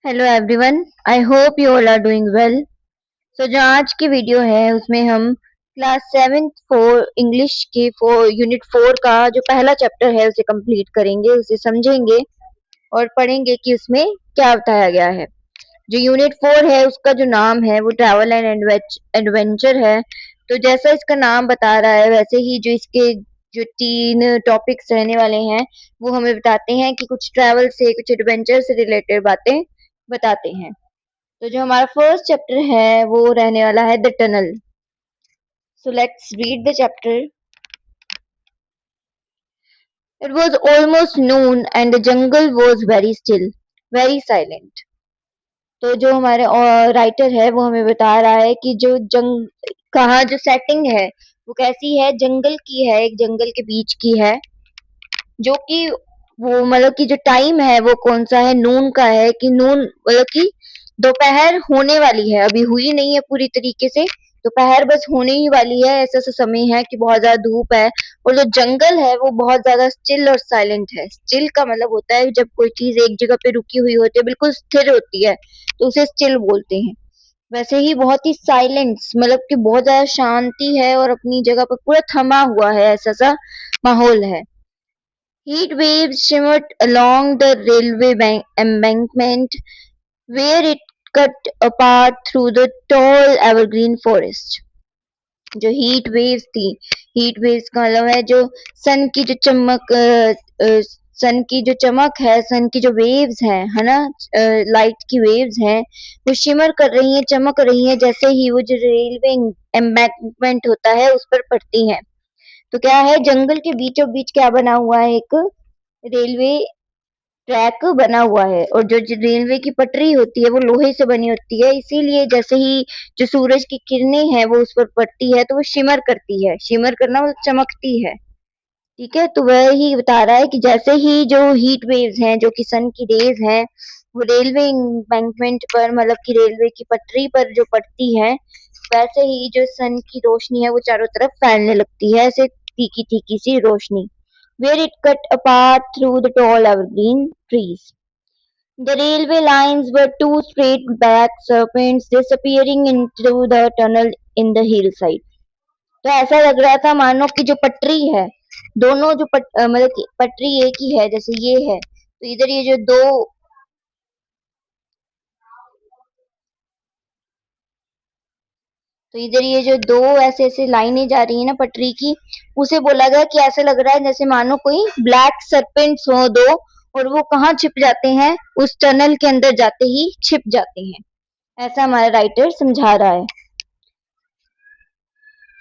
Hello everyone, I hope you all are doing well. So जो आज की video है उसमें हम क्लास 7 फोर इंग्लिश के यूनिट 4 का जो पहला चैप्टर है उसे कंप्लीट करेंगे, उसे समझेंगे और पढ़ेंगे कि उसमें क्या बताया गया है। जो यूनिट 4 है उसका जो नाम है वो ट्रैवल एंड एडवेंचर है। तो जैसा इसका नाम बता रहा है वैसे ही जो इसके जो 3 टॉपिक्स रहने वाले हैं वो हमें बताते हैं कि कुछ ट्रैवल से कुछ एडवेंचर से रिलेटेड बातें बताते हैं। तो जो हमारा फर्स्ट चैप्टर है वो रहने वाला है the tunnel. So let's read the chapter. It was almost Noon and the jungle was very still, very silent. तो जो हमारे राइटर है वो हमें बता रहा है कि जो कहाँ जो सेटिंग है वो कैसी है, जंगल की है, एक जंगल के बीच की है। जो कि वो मतलब कि जो टाइम है वो कौन सा है, नून का है। कि नून मतलब कि दोपहर होने वाली है, अभी हुई नहीं है पूरी तरीके से, दोपहर बस होने ही वाली है, ऐसा सा समय है कि बहुत ज्यादा धूप है। और जो जंगल है वो बहुत ज्यादा स्टिल और साइलेंट है। स्टिल का मतलब होता है जब कोई चीज एक जगह पे रुकी हुई होती है, बिल्कुल स्थिर होती है, तो उसे स्टिल बोलते हैं। वैसे ही बहुत ही साइलेंस मतलब कि बहुत ज्यादा शांति है और अपनी जगह पर पूरा थमा हुआ है, ऐसा सा माहौल है। Heat waves shimmered along the railway embankment, where it cut apart through the tall evergreen forest. जो हीट वेव्स थी, हीट वेव्स का मतलब है जो सन की जो सन की जो चमक है, सन की जो वेव्स है ना, लाइट की वेव्स हैं, वो शिमर कर रही हैं, चमक रही हैं, जैसे ही वो जो रेलवे एम्बैंकमेंट होता है उस पर पड़ती हैं। तो क्या है, जंगल के बीचों बीच क्या बना हुआ है, एक रेलवे ट्रैक बना हुआ है। और जो रेलवे की पटरी होती है वो लोहे से बनी होती है, इसीलिए जैसे ही जो सूरज की किरणें हैं वो उस पर पड़ती है तो वो शिमर करती है। शिमर करना मतलब चमकती है। ठीक है, तो वह ही बता रहा है कि जैसे ही जो हीट वेव्स हैं, जो कि सन की रेज हैं, वो रेलवे एम्बैंकमेंट पर मतलब कि रेलवे की पटरी पर जो पड़ती है, वैसे ही जो सन की रोशनी है वो चारों तरफ फैलने लगती है, ऐसे तीखी तीखी सी रोशनी। Where it cut apart through the tall evergreen trees. The railway lines were two straight black serpents disappearing into the tunnel in the hillside. तो ऐसा लग रहा था मानो कि जो पटरी है, दोनों जो मतलब कि पटरी एक ही है, जैसे ये है तो इधर ये जो दो, तो इधर ये जो दो ऐसे ऐसे लाइनें जा रही है ना पटरी की, उसे बोला गया कि ऐसे लग रहा है जैसे मानो कोई ब्लैक सरपेंट्स हो दो, और वो कहाँ छिप जाते हैं, उस टनल के अंदर जाते ही छिप जाते हैं। ऐसा हमारा राइटर समझा रहा है।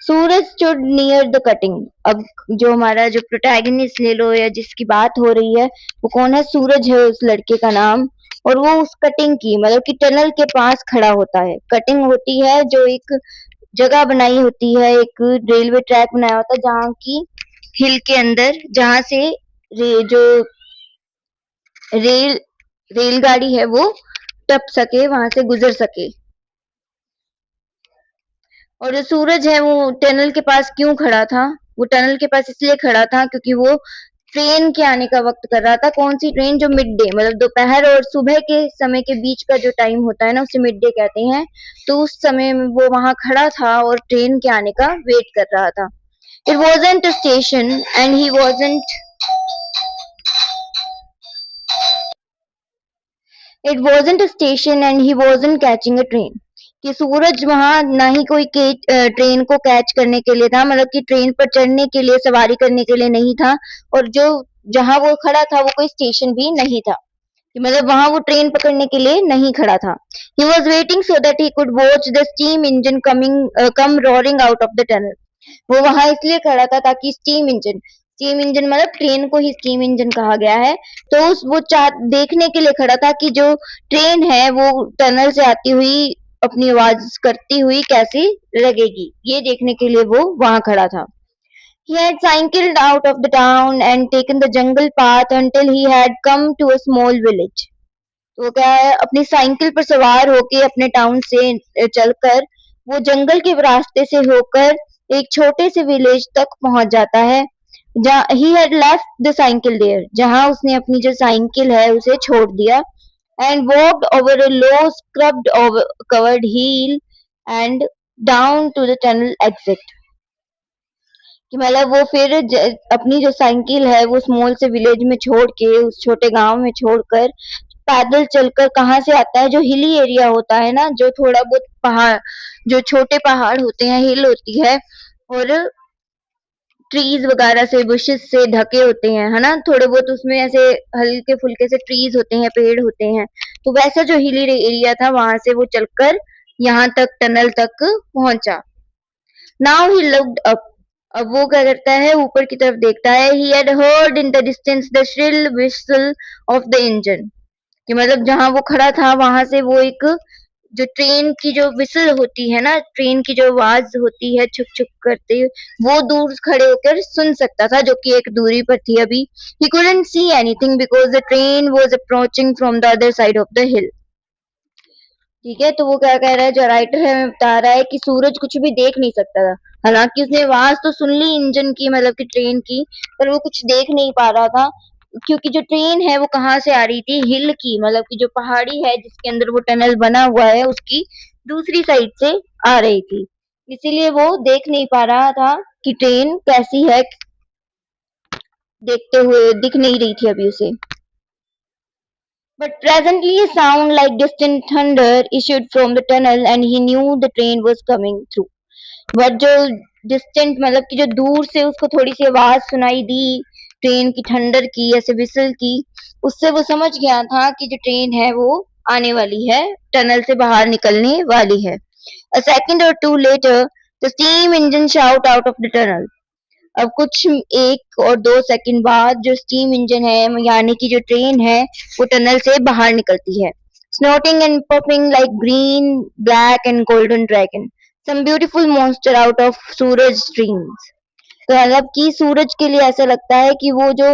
सूरज स्टूड नियर द कटिंग। अब जो हमारा जो प्रोटैगनिस्ट ले लो या जिसकी बात हो रही है वो कौन है, सूरज है उस लड़के का नाम। और वो उस कटिंग की मतलब कि टनल के पास खड़ा होता है। कटिंग होती है जो एक जगह बनाई होती है, एक रेलवे ट्रैक बनाया होता है जहाँ की हिल के अंदर, जहाँ से जो रेल रेलगाड़ी है वो टप सके, वहां से गुजर सके। और जो सूरज है वो टनल के पास क्यों खड़ा था, वो टनल के पास इसलिए खड़ा था क्योंकि वो ट्रेन के आने का वक्त कर रहा था। कौन सी ट्रेन, जो मिड डे मतलब दोपहर और सुबह के समय के बीच का जो टाइम होता है ना, उसे मिड डे कहते हैं। तो उस समय में वो वहां खड़ा था और ट्रेन के आने का वेट कर रहा था। It wasn't a station and he wasn't It wasn't a station and he wasn't catching a train. कि सूरज वहां ना ही कोई ट्रेन को कैच करने के लिए था, मतलब कि ट्रेन पर चढ़ने के लिए, सवारी करने के लिए नहीं था। और जो जहां वो खड़ा था वो कोई स्टेशन भी नहीं था, कि मतलब वहां वो ट्रेन पकड़ने के लिए नहीं खड़ा था। He was waiting so that he could watch the steam engine come roaring out of the tunnel. वो वहां इसलिए खड़ा था ताकि स्टीम इंजन मतलब ट्रेन को ही स्टीम इंजन कहा गया है। तो उस वो देखने के लिए खड़ा था कि जो ट्रेन है वो टनल से आती हुई अपनी आवाज करती हुई कैसी लगेगी, ये देखने के लिए वो वहां खड़ा था। He had cycled out of the town and taken the jungle path until he had come to a small village. तो क्या है, अपनी साइकिल पर सवार होके अपने टाउन से चलकर वो जंगल के रास्ते से होकर एक छोटे से विलेज तक पहुंच जाता है। जहाँ ही had left the cycle there, जहां उसने अपनी जो साइकिल है उसे छोड़ दिया। and walked over a low scrubbed over covered hill and down to the tunnel exit. कि मतलब वो फिर अपनी जो साइकिल है वो स्मॉल से विलेज में छोड़ के उस छोटे गांव में छोड़कर पैदल चलकर कहाँ से आता है, जो हिली एरिया होता है ना, जो थोड़ा बहुत पहाड़, जो छोटे पहाड़ होते हैं, हिल होती है और ट्रीज वगैरह से बुशेस से ढके होते हैं, है ना, थोड़े बहुत उसमें ऐसे हल्के फुल्के से ट्रीज होते हैं, पेड़ होते हैं, तो वैसा जो हिली एरिया था वहां से वो चलकर यहाँ तक टनल तक पहुंचा। नाउ ही लुक्ड अप, अब वो क्या करता है, ऊपर की तरफ देखता है। He had heard in the distance the shrill whistle of the engine, कि मतलब जहां वो खड़ा था वहां से वो एक जो ट्रेन की जो विसल होती है ना, ट्रेन की जो आवाज होती है छुक छुक करते, वो दूर खड़े होकर सुन सकता था, जो कि एक दूरी पर थी अभी। ही couldn't see anything because the train was approaching from the other side of the hill। ठीक है, तो वो क्या कह रहा है, जो राइटर है हमें बता रहा है कि सूरज कुछ भी देख नहीं सकता था। हालांकि उसने आवाज तो सुन ली इंजन की, मतलब कि ट्रेन की, पर वो कुछ देख नहीं पा रहा था, क्योंकि जो ट्रेन है वो कहाँ से आ रही थी, हिल की, मतलब कि जो पहाड़ी है जिसके अंदर वो टनल बना हुआ है उसकी दूसरी साइड से आ रही थी, इसीलिए वो देख नहीं पा रहा था कि ट्रेन कैसी है, देखते हुए दिख नहीं रही थी अभी उसे। But presently a sound like distant thunder issued from the tunnel and he knew the train was coming through। But जो डिस्टेंट, मतलब कि जो दूर से उसको थोड़ी सी आवाज सुनाई दी ट्रेन की, थंडर की, ऐसे विसल की, उससे वो समझ गया था कि जो ट्रेन है वो आने वाली है, टनल से बाहर निकलने वाली है। A second or two later, the steam engine shout out of the tunnel। अब कुछ 1 और 2 सेकंड बाद जो स्टीम इंजन है, यानी कि जो ट्रेन है, वो टनल से बाहर निकलती है। Snorting and puffing like green, black and golden dragon, some beautiful monster out of Suraj streams। तो मतलब कि सूरज के लिए ऐसा लगता है कि वो जो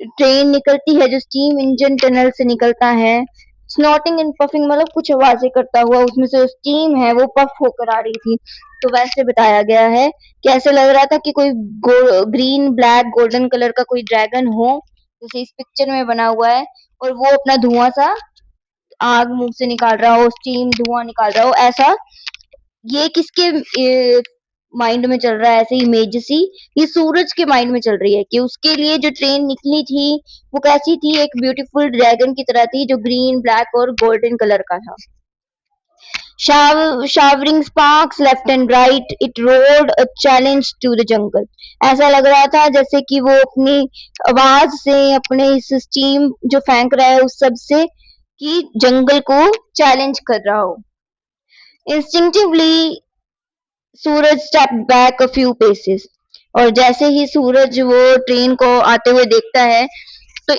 ट्रेन निकलती है, जो स्टीम इंजन टनल से निकलता है, स्नॉटिंग एंड पफिंग मतलब कुछ आवाजें करता हुआ, उसमें से स्टीम है वो पफ होकर आ रही थी, तो वैसे बताया गया है कि ऐसे लग रहा था कि कोई ग्रीन, ब्लैक, गोल्डन कलर का कोई ड्रैगन हो, जैसे इस पिक्चर में बना हुआ है, और वो अपना धुआं सा आग मुंह से निकाल रहा हो, स्टीम धुआं निकाल रहा हो, ऐसा। ये किसके माइंड में चल रहा है ऐसे इमेज सी, ये सूरज के माइंड में चल रही है कि उसके लिए जो ट्रेन निकली थी वो कैसी थी, एक ब्यूटीफुल ड्रैगन की तरह थी, जो ग्रीन, ब्लैक और गोल्डन कलर का था। Showering sparks left and right, it roared a challenge to the jungle। ऐसा लग रहा था जैसे कि वो अपनी आवाज से, अपने इस स्टीम जो फेंक रहा है उस सब से, कि जंगल को चैलेंज कर रहा हो। Instinctively Suraj stepped back a few paces। और जैसे ही सूरज वो ट्रेन को आते हुए देखता है, तो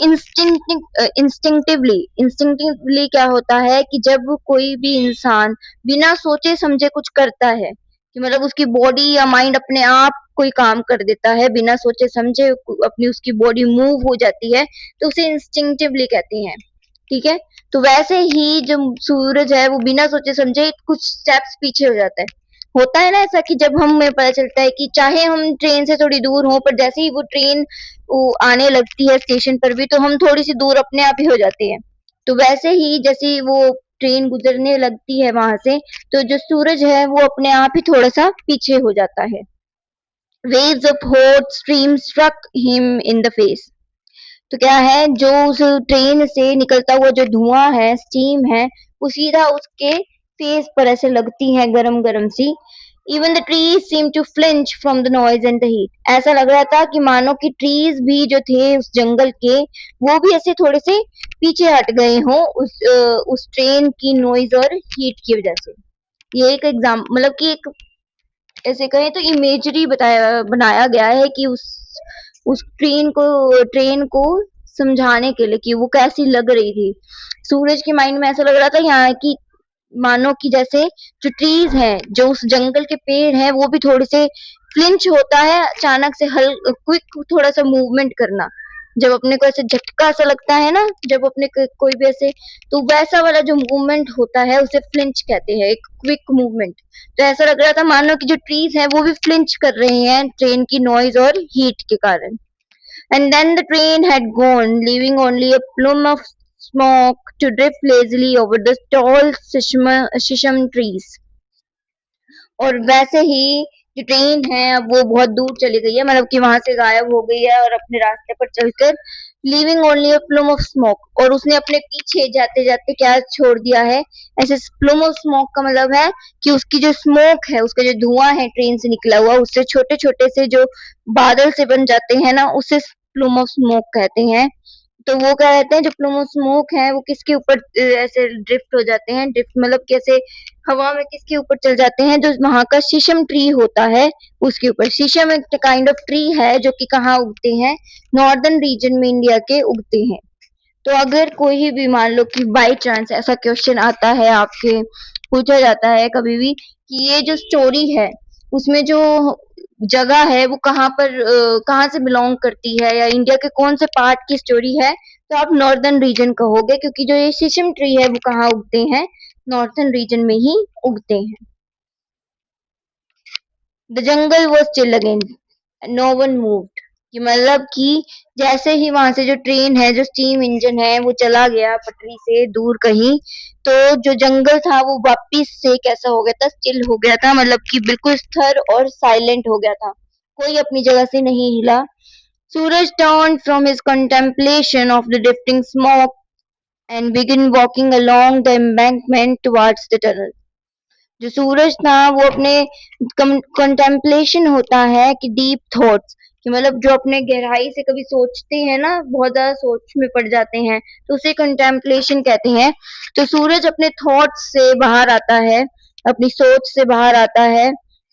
इंस्टिंक्टिवली क्या होता है कि जब कोई भी इंसान बिना सोचे समझे कुछ करता है, कि मतलब उसकी बॉडी या माइंड अपने आप कोई काम कर देता है बिना सोचे समझे, अपनी उसकी बॉडी मूव हो जाती है, तो उसे इंस्टिंक्टिवली कहते हैं। ठीक है, तो वैसे ही जो सूरज है वो बिना सोचे समझे कुछ स्टेप्स पीछे हो जाता है। होता है ना ऐसा कि जब हमें पता चलता है कि चाहे हम ट्रेन से थोड़ी दूर हों, पर जैसे ही वो ट्रेन आने लगती है स्टेशन पर भी, तो हम थोड़ी सी दूर अपने आप ही हो जाते हैं। तो वैसे ही जैसे ही वो ट्रेन गुजरने लगती है वहां से, तो जो सूरज है वो अपने आप ही थोड़ा सा पीछे हो जाता है। Waves of hot steam struck him in the face। तो क्या है, जो उस ट्रेन से निकलता हुआ जो धुआं है, स्टीम है, वो सीधा उसके फेस पर ऐसे लगती है गरम गरम सी। Even the trees seem to flinch from the noise and the heat. ऐसा लग रहा था कि मानो कि ट्रीज भी जो थे उस जंगल के, वो भी ऐसे थोड़े से पीछे हट गए हों उस ट्रेन की नॉइज और हीट की वजह से। ये एक एग्जाम, मतलब कि एक ऐसे कहें तो इमेजरी बताया बनाया गया है कि उस ट्रेन को समझाने के लिए कि वो कैसी लग रही थी। सूरज के माइंड में ऐसा लग रहा था यहाँ की, मानो कि जैसे जो ट्रीज हैं, जो उस जंगल के पेड़ हैं, वो भी थोड़े से फ्लिंच होता है अचानक से, क्विक थोड़ा सा मूवमेंट करना, जब अपने को ऐसे झटका सा लगता है ना, जब अपने कोई भी ऐसे, तो वैसा वाला जो मूवमेंट होता है उसे फ्लिंच कहते हैं, एक क्विक मूवमेंट। तो ऐसा लग रहा था मानो कि जो ट्रीज हैं वो भी फ्लिंच कर रहे हैं ट्रेन की नॉइज और हीट के कारण। And then the train had gone, leaving only a plume of smoke to drift lazily over the tall shisham trees. और वैसे ही जो ट्रेन है अब वो बहुत दूर चली गई है, मतलब कि वहां से गायब हो गई है और अपने रास्ते पर चलकर leaving only a plume of smoke, और उसने अपने पीछे जाते जाते क्या छोड़ दिया है। ऐसे प्लूम ऑफ स्मोक का मतलब है कि उसकी जो स्मोक है, उसका जो धुआं है ट्रेन से निकला हुआ, उससे छोटे छोटे से जो बादल से बन जाते हैं ना, उसे प्लूम ऑफ स्मोक कहते हैं। तो वो क्या कहते हैं, जो प्लूम ऑफ स्मोक है वो किसके ऊपर ऐसे ड्रिफ्ट हो जाते हैं, ड्रिफ्ट मतलब कैसे हवा में किसके ऊपर चल जाते हैं, जो वहां का शीशम ट्री होता है उसके ऊपर। शीशम एक काइंड ऑफ ट्री है जो कि कहाँ उगते हैं, नॉर्दर्न रीजन में इंडिया के उगते हैं। तो अगर कोई भी मान लो कि बाई चांस ऐसा क्वेश्चन आता है आपके, पूछा जाता है कभी भी कि ये जो स्टोरी है उसमें जो जगह है वो कहाँ पर कहाँ से बिलोंग करती है या इंडिया के कौन से पार्ट की स्टोरी है, तो आप नॉर्दर्न रीजन कहोगे, क्योंकि जो ये शीशम ट्री है वो कहाँ उगते हैं, नॉर्थन रीजन में ही उगते हैं। The jungle was still again, no one moved, कि मतलब कि जैसे ही वहां से जो ट्रेन है, जो स्टीम इंजन है वो चला गया पटरी से दूर कहीं, तो जो जंगल था वो वापिस से कैसा हो गया था, स्टिल हो गया था, मतलब कि बिल्कुल स्थिर और साइलेंट हो गया था, कोई अपनी जगह से नहीं हिला। सूरज turned from his contemplation of the drifting smoke and began walking along the embankment towards the tunnel. जो सूरज था वो अपने कंटेम्पलेशन होता है कि डीप थॉट्स, कि मतलब जो अपने गहराई से कभी सोचते हैं ना, बहुत ज्यादा सोच में पड़ जाते हैं, तो उसे कंटेम्पलेशन कहते हैं। तो सूरज अपने थॉट्स से बाहर आता है, अपनी सोच से बाहर आता है,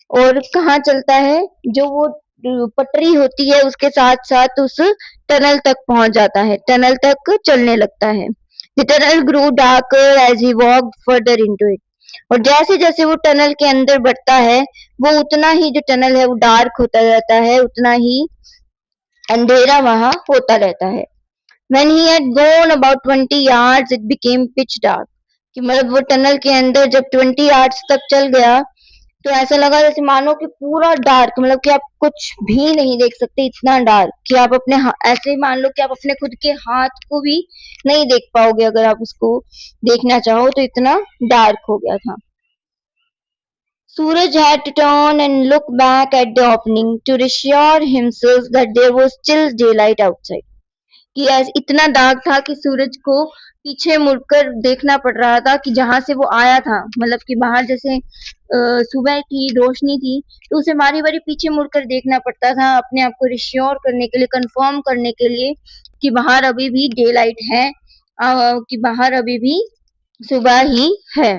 और कहाँ चलता है, जो वो पटरी होती है उसके साथ साथ उस टनल तक पहुंच जाता है, टनल तक चलने लगता है। The tunnel grew darker as he walked further into it. और जैसे जैसे वो टनल के अंदर बढ़ता है, वो उतना ही जो टनल है वो डार्क होता रहता है, उतना ही अंधेरा वहां होता रहता है। When he had gone about 20 yards, it became pitch dark. कि मतलब वो टनल के अंदर जब 20 yards तक चल गया, तो ऐसा लगा जैसे मानो कि पूरा डार्क, मतलब कि आप कुछ भी नहीं देख सकते, इतना डार्क कि आप अपने ऐसे ही मान लो कि आप अपने खुद के हाथ को भी नहीं देख पाओगे, अगर आप उसको देखना चाहो तो इतना डार्क हो गया था। Suraj had to turn and look back at the opening to reassure himself that there was still daylight outside. कि इतना डार्क था कि सूरज को पीछे मुड़कर देखना पड़ रहा था कि जहां से वो आया था, मतलब कि बाहर जैसे सुबह की रोशनी थी, तो उसे बारी बारी पीछे मुड़कर देखना पड़ता था अपने आप को रिश्योर करने के लिए, कंफर्म करने के लिए कि बाहर अभी भी डे लाइट है, कि बाहर अभी भी सुबह ही है।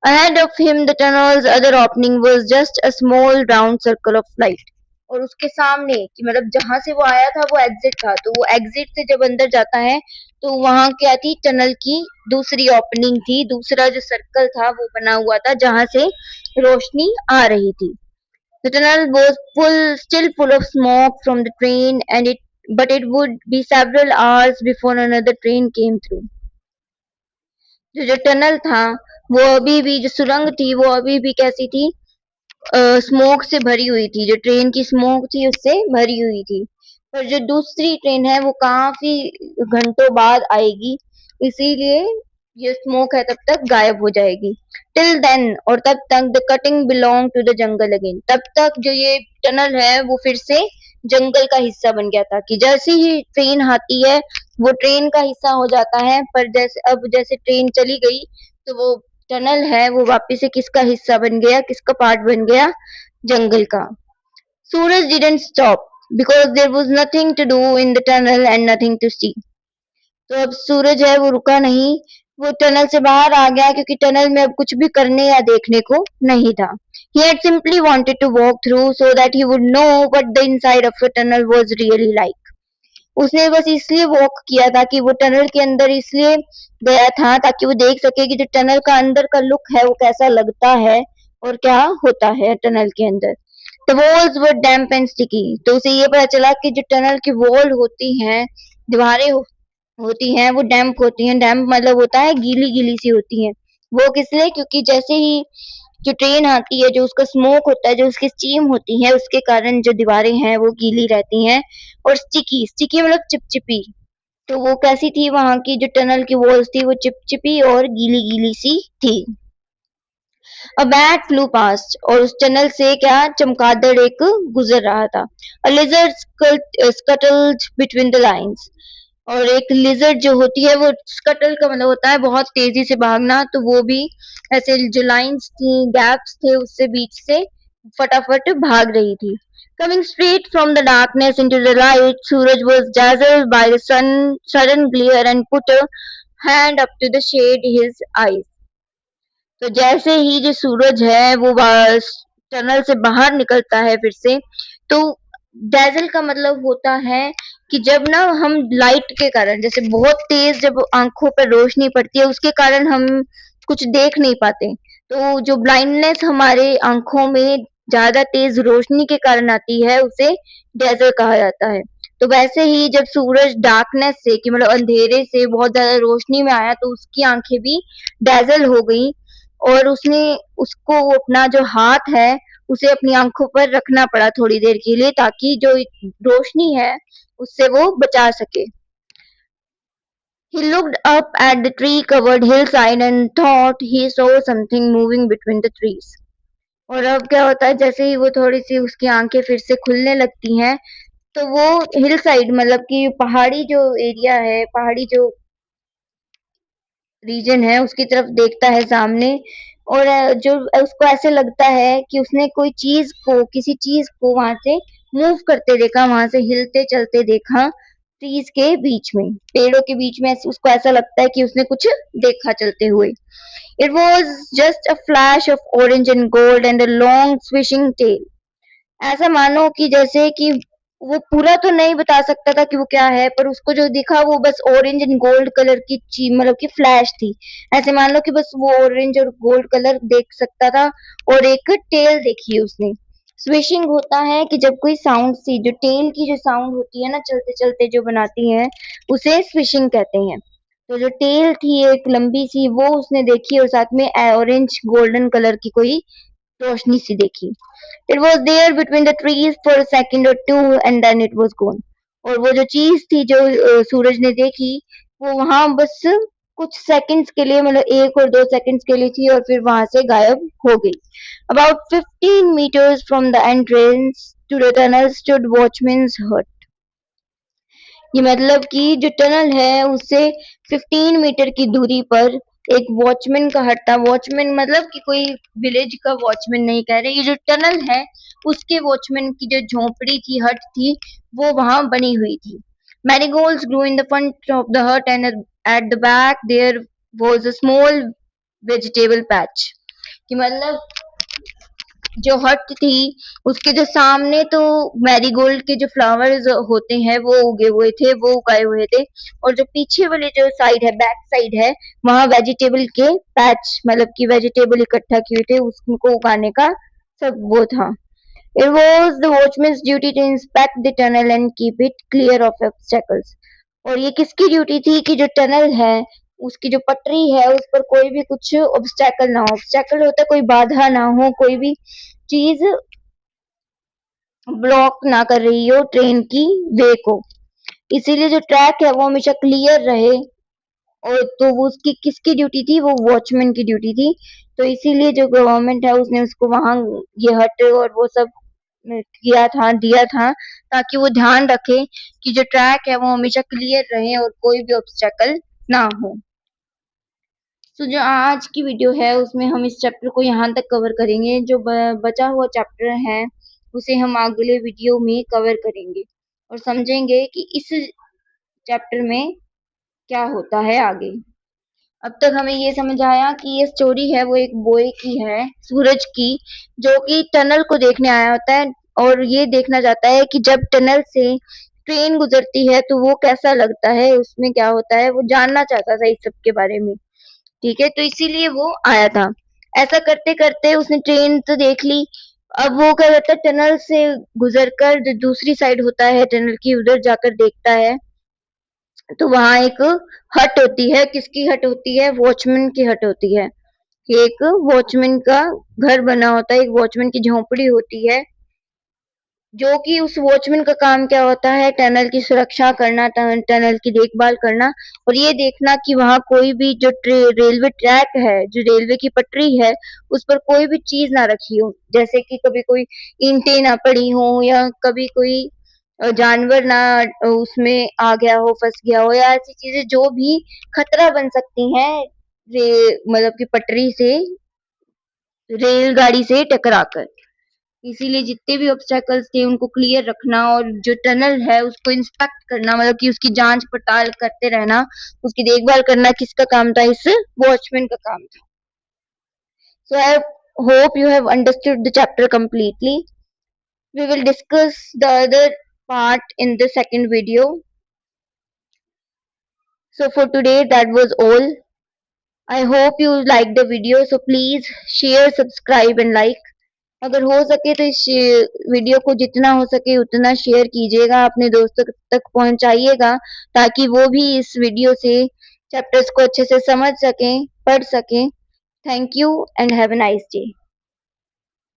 Ahead of him, the tunnel's other opening was just a small round circle of light. और उसके सामने कि मतलब जहां से वो आया था वो एग्जिट था, तो वो एग्जिट से जब अंदर जाता है तो वहां क्या थी, टनल की दूसरी ओपनिंग थी, दूसरा जो सर्कल था वो बना हुआ था जहां से रोशनी आ रही थी। The tunnel was still full of smoke from the train, but it would be several hours before another train came through. जो टनल था वो अभी भी, जो सुरंग थी वो अभी भी कैसी थी, स्मोक से भरी हुई थी, जो ट्रेन की स्मोक थी उससे भरी हुई थी। पर जो दूसरी ट्रेन है वो काफी घंटों बाद आएगी, इसीलिए ये स्मोक है तब तक गायब हो जाएगी। टिल देन, और तब तक the cutting belong to the jungle again, तब तक जो ये टनल है वो फिर से जंगल का हिस्सा बन गया था, कि जैसे ही ट्रेन आती है वो ट्रेन का हिस्सा हो जाता है, पर जैसे ट्रेन चली गई तो वो टनल है वो वापिस से किसका हिस्सा बन गया, किसका पार्ट बन गया, जंगल का। Suraj didn't stop because there was nothing to do in the tunnel and nothing to see. तो अब सूरज है वो रुका नहीं, वो टनल से बाहर आ गया, क्योंकि टनल में अब कुछ भी करने या देखने को नहीं था। He had simply wanted to walk through so that he would know what the inside of the tunnel was really like. उसने बस इसलिए वॉक किया था कि वो टनल के अंदर इसलिए गया था ताकि वो देख सके कि जो टनल का अंदर का लुक है वो कैसा लगता है और क्या होता है टनल के अंदर। The walls were damp and sticky, तो उसे ये पता चला कि जो टनल की वॉल होती हैं, दीवारें होती हैं, वो डैम्प होती हैं। डैम्प मतलब होता है गीली गीली सी होती हैं। वो किस लिए, क्योंकि जैसे ही जो ट्रेन आती है, जो उसका स्मोक होता है, जो उसकी स्टीम होती है, उसके कारण जो दीवारें हैं वो गीली रहती हैं। और स्टिकी, स्टिकी मतलब चिपचिपी, तो वो कैसी थी, वहां की जो टनल की वॉल्स थी वो चिपचिपी और गीली गीली सी थी। अ बैट फ्लू पास्ट, और उस टनल से क्या चमगादड़ एक गुजर रहा था। अ lizard scuttled between the lines, और एक लिजर्ड जो होती है वो स्कटल का मतलब होता है बहुत तेजी से भागना, तो वो भी ऐसे जो लाइंस थी, गैप्स थे, उससे बीच से फटाफट भाग रही थी। Coming straight from the darkness into the light, Suraj was dazzled by the sun sudden glare and put a hand up to the shade his eyes. तो जैसे ही जो सूरज है वो टनल से बाहर निकलता है फिर से, तो डैजल का मतलब होता है कि जब ना हम लाइट के कारण, जैसे बहुत तेज जब आंखों पर रोशनी पड़ती है उसके कारण हम कुछ देख नहीं पाते, तो जो ब्लाइंडनेस हमारे आंखों में ज्यादा तेज रोशनी के कारण आती है उसे डैजल कहा जाता है। तो वैसे ही जब सूरज डार्कनेस से कि मतलब अंधेरे से बहुत ज्यादा रोशनी में आया तो उसकी आंखें भी डैजल हो गई, और उसने उसको वो अपना जो हाथ है उसे अपनी आंखों पर रखना पड़ा थोड़ी देर के लिए, ताकि जो रोशनी है उससे वो बचा सके। He looked up at the tree covered hillside and thought he saw something moving between the trees. और अब क्या होता है, जैसे ही वो थोड़ी सी उसकी आंखें फिर से खुलने लगती हैं, तो वो हिल साइड मतलब कि पहाड़ी जो एरिया है, पहाड़ी जो रीजन है उसकी तरफ देखता है सामने, और जो उसको ऐसे लगता है कि उसने कोई चीज को, किसी चीज को वहां से मूव करते देखा, वहां से हिलते चलते देखा, ट्रीज के बीच में, पेड़ों के बीच में उसको ऐसा लगता है कि उसने कुछ देखा चलते हुए। It was just a flash of orange and gold and a long swishing tail. ऐसा मानो कि जैसे कि वो पूरा तो नहीं बता सकता था कि वो क्या है, पर उसको जो दिखा वो बस ऑरेंज एंड गोल्ड कलर की चीज, मतलब की फ्लैश थी। ऐसे मान लो कि बस वो ऑरेंज और गोल्ड कलर देख सकता था, और एक टेल देखी उसने। स्विशिंग होता है कि जब कोई साउंड सी, जो टेल की जो साउंड होती है ना चलते चलते जो बनाती है, उसे स्विशिंग कहते हैं। तो जो टेल थी एक लंबी सी, वो उसने देखी, और साथ में ऑरेंज गोल्डन कलर की कोई रोशनी सी देखी। It was there between the trees for a second or two and then it was gone. और वो जो चीज थी जो सूरज ने देखी, वो वहां बस कुछ सेकंड्स के लिए, मतलब 1 और 2 सेकंड्स के लिए थी, और फिर वहां से गायब हो गई। About 15 meters from the entrance to the tunnel stood watchman's hut. ये मतलब कि जो टनल है उससे 15 मीटर की दूरी पर एक वॉचमैन का हट था। वॉचमैन मतलब कि कोई विलेज का वॉचमैन नहीं कह रहे, ये जो टनल है उसके वॉचमैन की जो झोपड़ी थी, हट थी, वो वहां बनी हुई थी। Marigolds grew in the front of the hut and at the back there was a small vegetable patch. कि मतलब जो हट थी उसके जो सामने तो मैरीगोल्ड के जो फ्लावर्स होते हैं वो उगे हुए थे, वो उगाए हुए थे, और जो पीछे वाले जो साइड है, बैक साइड है, वहां वेजिटेबल के पैच, मतलब कि वेजिटेबल इकट्ठा किए थे, उसको उगाने का सब वो था। It was the watchman's duty to inspect the tunnel and keep it clear of obstacles. और ये किसकी ड्यूटी थी कि जो टनल है उसकी जो पटरी है उस पर कोई भी कुछ ऑब्स्टेकल ना हो। ऑब्स्टेकल होता है कोई बाधा ना हो, कोई भी चीज ब्लॉक ना कर रही हो ट्रेन की वे को, इसीलिए जो ट्रैक है वो हमेशा क्लियर रहे। और तो वो उसकी किसकी ड्यूटी थी, वो वॉचमैन की ड्यूटी थी। तो इसीलिए जो गवर्नमेंट है उसने उसको वहां ये हट और वो सब किया था, दिया था, ताकि वो ध्यान रखे कि जो ट्रैक है वो हमेशा क्लियर रहे और कोई भी ऑब्स्टेकल ना हो। तो जो आज की वीडियो है उसमें हम इस चैप्टर को यहाँ तक कवर करेंगे। जो बचा हुआ चैप्टर है उसे हम अगले वीडियो में कवर करेंगे और समझेंगे कि इस चैप्टर में क्या होता है आगे। अब तक हमें ये समझ आया कि ये स्टोरी है वो एक बॉय की है, सूरज की, जो कि टनल को देखने आया होता है और ये देखना चाहता है कि जब टनल से ट्रेन गुजरती है तो वो कैसा लगता है, उसमें क्या होता है, वो जानना चाहता था इस सब के बारे में। ठीक है, तो इसीलिए वो आया था। ऐसा करते करते उसने ट्रेन तो देख ली। अब वो क्या करता है, टनल से गुजर कर जो दूसरी साइड होता है टनल की, उधर जाकर देखता है, तो वहां एक हट होती है। किसकी हट होती है, वॉचमैन की हट होती है। एक वॉचमैन का घर बना होता है, एक वॉचमैन की झोपड़ी होती है। जो कि उस वॉचमैन का काम क्या होता है, टनल की सुरक्षा करना, टनल की देखभाल करना और ये देखना कि वहाँ कोई भी जो रेलवे ट्रैक है, जो रेलवे की पटरी है, उस पर कोई भी चीज ना रखी हो, जैसे कि कभी कोई ईंटें ना पड़ी हो या कभी कोई जानवर ना उसमें आ गया हो, फंस गया हो या ऐसी चीजें जो भी खतरा बन सकती हैं मतलब कि पटरी से, रेलगाड़ी से टकराकर। इसीलिए जितने भी ऑब्स्टेकल्स थे उनको क्लियर रखना और जो टनल है उसको इंस्पेक्ट करना, मतलब कि उसकी जांच पड़ताल करते रहना, उसकी देखभाल करना किसका काम था, इस वॉचमैन का काम था। So I hope you have understood the chapter completely. We will discuss the other part in the second video. So for today that was all. I hope you liked the video, so please share, subscribe and like. अगर हो सके तो इस video को जितना हो सके उतना शेयर कीजिएगा, अपने दोस्तों तक पहुंचाइएगा ताकि वो भी इस वीडियो से चैप्टर्स को अच्छे से समझ सकें, पढ़ सकें। Thank you and have a nice day.